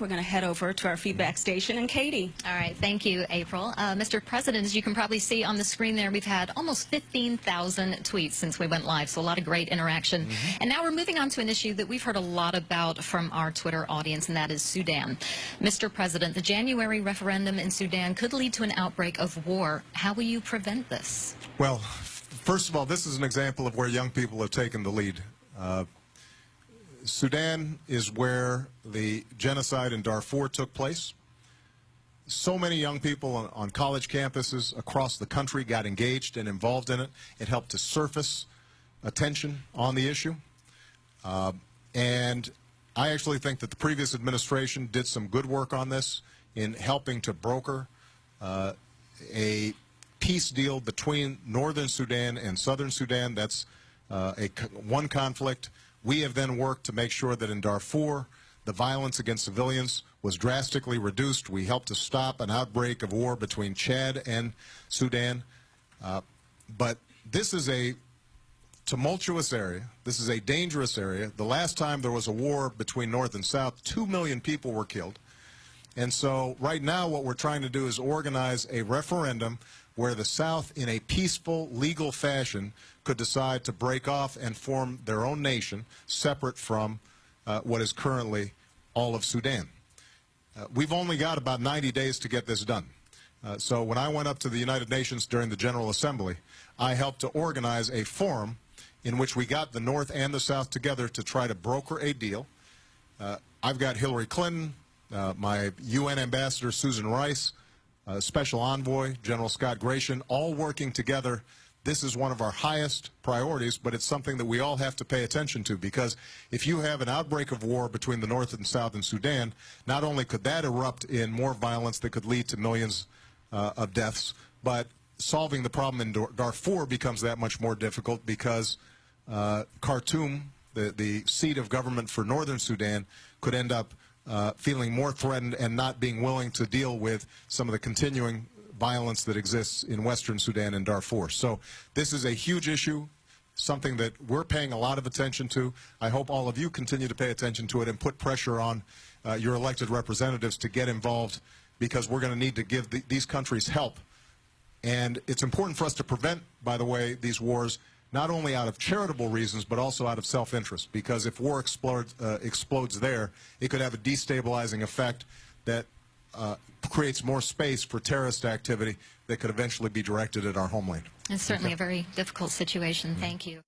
we're going to head over to our feedback station. And Katie. All right. Thank you, April. Mr. President, as you can probably see on the screen there, we've had almost 15,000 tweets since we went live, so a lot of great interaction. And now we're moving on to an issue that we've heard a lot about from our Twitter audience, and that is Sudan. Mr. President, the January referendum in Sudan could lead to an outbreak of war. How will you prevent this? Well, first of all, this is an example of where young people have taken the lead. Sudan is where the genocide in Darfur took place. So many young people on college campuses across the country got engaged and involved in it. It helped to surface attention on the issue. And I actually think that the previous administration did some good work on this in helping to broker a peace deal between northern Sudan and southern Sudan. That's one conflict. We have then worked to make sure that in Darfur, the violence against civilians was drastically reduced. We helped to stop an outbreak of war between Chad and Sudan. But this is a tumultuous area. This is a dangerous area. The last time there was a war between North and South, 2 million people were killed. And so right now what we're trying to do is organize a referendum where the South, in a peaceful, legal fashion, could decide to break off and form their own nation separate from what is currently all of Sudan. We've only got about 90 days to get this done. So when I went up to the United Nations during the General Assembly, I helped to organize a forum in which we got the North and the South together to try to broker a deal. I've got Hillary Clinton, my UN Ambassador Susan Rice, Special Envoy General Scott Gration, all working together. This is one of our highest priorities, but it's something that we all have to pay attention to, because if you have an outbreak of war between the North and South in Sudan, not only could that erupt in more violence that could lead to millions of deaths, but solving the problem in Darfur becomes that much more difficult, because Khartoum, the seat of government for northern Sudan, could end up feeling more threatened and not being willing to deal with some of the continuing violence that exists in western Sudan and Darfur. So this is a huge issue, something that we're paying a lot of attention to. I hope all of you continue to pay attention to it and put pressure on your elected representatives to get involved, because we're going to need to give these countries help. And it's important for us to prevent, by the way, these wars, not only out of charitable reasons, but also out of self-interest. Because if war explodes there, it could have a destabilizing effect that creates more space for terrorist activity that could eventually be directed at our homeland. It's certainly a very difficult situation. Thank you.